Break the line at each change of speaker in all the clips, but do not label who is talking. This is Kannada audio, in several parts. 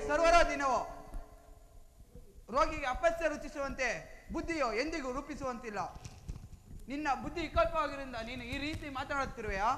ಸರ್ವರ ದಿನವೋ ರೋಗಿಗೆ ಅಪಸ್ಯ ರುಚಿಸುವಂತೆ ಬುದ್ಧಿಯೋ ಎಂದಿಗೂ ರೂಪಿಸುವಂತಿಲ್ಲ. ನಿನ್ನ ಬುದ್ಧಿ ವಿಕಲ್ಪವಾಗಿರಿಂದ ನೀನು ಈ ರೀತಿ ಮಾತನಾಡುತ್ತಿರುವೆಯಾ?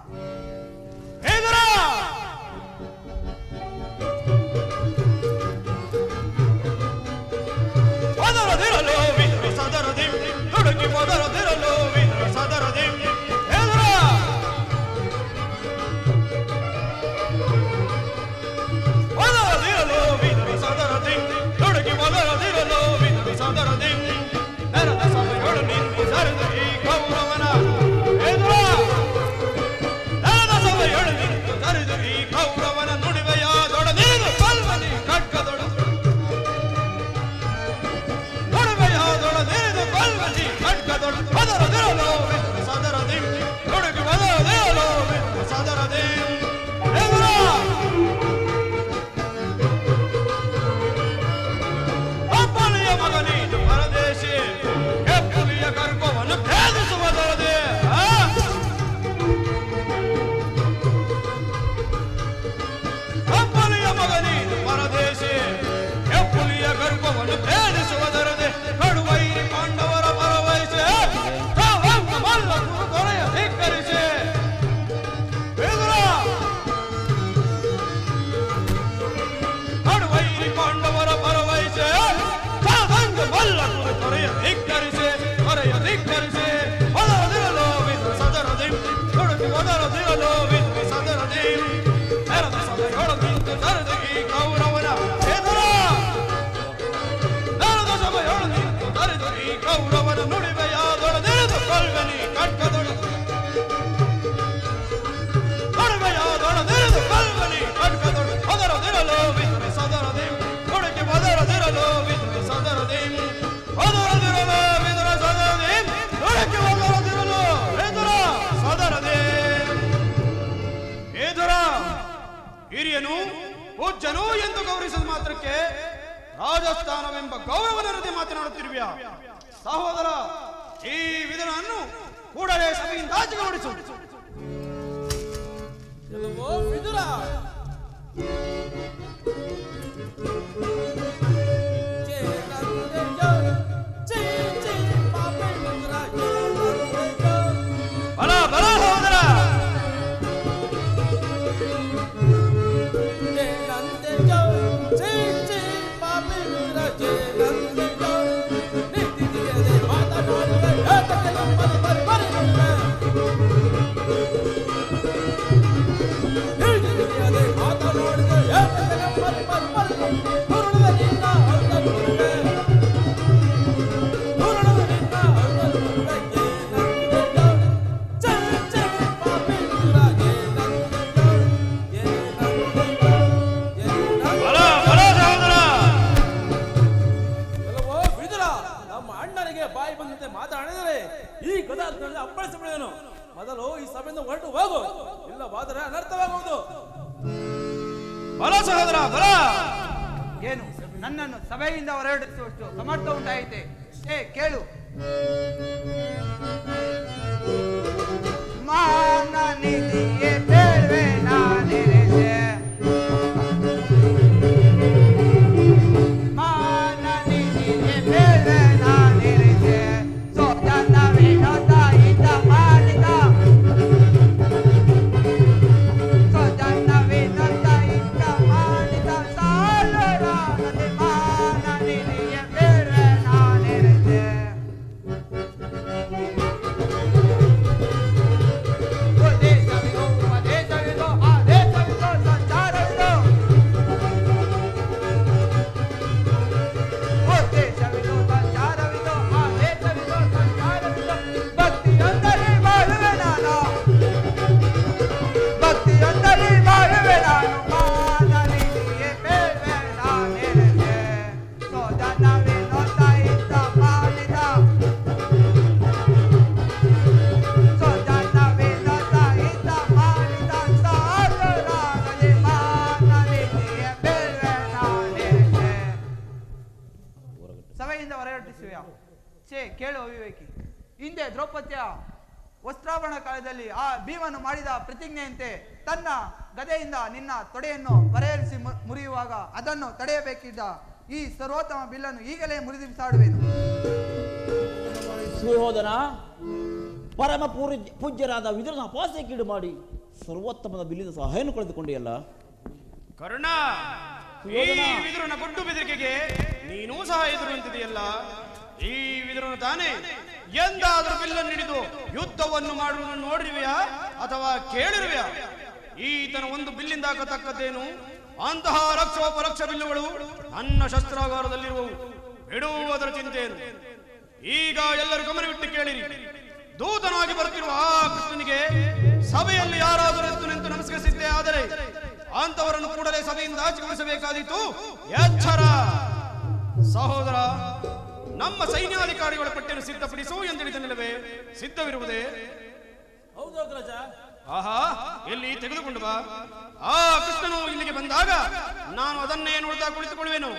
ಹಿರಿಯನು ಪೂಜ್ಯನು ಎಂದು ಗೌರವಿಸಿದ ಮಾತ್ರಕ್ಕೆ ರಾಜಸ್ಥಾನವೆಂಬ ಗೌರವದ ಮಾತನಾಡುತ್ತಿರುವೆಯಾ? ಸಹೋದರ, ಈ ವಿಧಾನವನ್ನು ಕೂಡಲೇ ಸಭೆಯಿಂದ ಆಚೆಗೆ ಹೊರಡಿಸು. ಬಲ ಬಲ ಸಹೋದರ.
ಮೊದಲು ಈ ಸಭೆಯಿಂದ ಹೊರಟು ಹೋಗು, ಇಲ್ಲವಾದರೆ ಅನರ್ಥವಾಗುವುದು.
ಬಲ ಸಹೋದರ ಬಲ.
ಏನು ನನ್ನನ್ನು ಸಭೆಯಿಂದ ಹೊರಡಿಸುವಷ್ಟು ಸಮರ್ಥ ಉಂಟಾಯಿತೆ? ಕೇಳು. ಮಾನ ನಿಧಿಯೇ ಬೇಡ್ವೆ ನಾನಿರಿಸೆ, ಮಾನ ನಿಧಿಯೇ ಬೇಡ್ವೆ ನಾನಿರಿಸೆ, ಸೋದನ ವಿನೋದ ಹಿತ ಮಾಲಿಕ, ಸೋದನ ವಿನೋದ ಹಿತ ಮಾಲಿಕ ಸಾಲರಾನದೆ ಮಾನ ನಿಧಿಯೇ ಬೇಡ್ವೆ ನಾನಿರಿಸೆ. ಸಭೆಯಿಂದ ಹೊರಡಿಸುವೆಯಾ? ಕೇಳು ಅವಿವೇಕಿ, ಹಿಂದೆ ದ್ರೌಪದಿಯ ವಸ್ತ್ರಾಭರಣ ಕಾಲದಲ್ಲಿ ಆ ಭೀಮನು ಮಾಡಿದ ಪ್ರತಿಜ್ಞೆಯಂತೆ ತನ್ನ ಗದೆಯಿಂದ ನಿನ್ನ ತೊಡೆಯನ್ನು ಬರೆಯಿಸಿ ಮುರಿಯುವಾಗ ಅದನ್ನು ತಡೆಯಬೇಕಿದ್ದ ಈ ಸರ್ವೋತ್ತಮ ಬಿಲ್ಲನ್ನು ಈಗಲೇ ಮುರಿದು ಬಿಸಾಡುವೆನು.
ಸುಯೋಧನ, ಪರಮ ಪೂಜ್ಯರಾದ ವಿದುರನ ಅಪಾಸ್ಯಕ್ಕೀಡು ಮಾಡಿ ಸರ್ವೋತ್ತಮದ ಬಿಲ್ಲಿನ ಸಹಾಯವನ್ನು ಕಳೆದುಕೊಂಡಿಯಲ್ಲ.
ಕರ್ಣ, ಈ ವಿದುರನ ಗುಡ್ಡು ಬೆದರಿಕೆಗೆ ನೀನೂ ಸಹ ಎದುರುವಂತಿದೆಯಲ್ಲ. ಈ ವಿದುರನು ತಾನೇ ಎಂದಾದರೂ ಬಿಲ್ಲನ್ನು ಹಿಡಿದು ಯುದ್ಧವನ್ನು ಮಾಡುವುದನ್ನು ನೋಡಿರುವೆಯಾ ಅಥವಾ ಕೇಳಿರುವೆಯಾ? ಈತನ ಒಂದು ಬಿಲ್ಲಿಂದ ಹಾಕತಕ್ಕದ್ದೇನು? ಅಂತಹ ಲಕ್ಷೋಪಲಕ್ಷ ಬಿಲ್ಲುಗಳು ನನ್ನ ಶಸ್ತ್ರಾಗಾರದಲ್ಲಿರುವವು. ಬಿಡುವುದರ ಚಿಂತೆಯನ್ನು ಈಗ ಎಲ್ಲರೂ ಗಮನವಿಟ್ಟು ಕೇಳಿರಿ. ದೂತನಾಗಿ ಬರುತ್ತಿರುವ ಆ ಕೃಷ್ಣನಿಗೆ ಸಭೆಯಲ್ಲಿ ಯಾರಾದರೂ ಎದ್ದು ನಿಂತು ನಮಸ್ಕರಿಸಿದ್ದೇ ಆದರೆ ಅಂತವರನ್ನು ಕೂಡಲೇ ಸಭೆಯಿಂದ ಆಚೆಗೊಳಿಸಬೇಕಾದೀತು. ಎಚ್ಚರ ಸಹೋದರ, ನಮ್ಮ ಸೈನ್ಯಾಧಿಕಾರಿಗಳ ಪಟ್ಟಿಯನ್ನು ಸಿದ್ಧಪಡಿಸು ಎಂದಿಳಿದನಿಲ್ಲವೇ? ಸಿದ್ಧವಿರುವುದೇ?
ಹೌದು ಅಗ್ರಜ.
ಆಹಾ, ಎಲ್ಲಿ ತೆಗೆದುಕೊಂಡು ಬಾ. ಆ ಕೃಷ್ಣನು ಇಲ್ಲಿಗೆ ಬಂದಾಗ ನಾನು ಅದನ್ನೇ ನೋಡ್ತಾ ಕುಳಿತುಕೊಳ್ಳುವೆನು.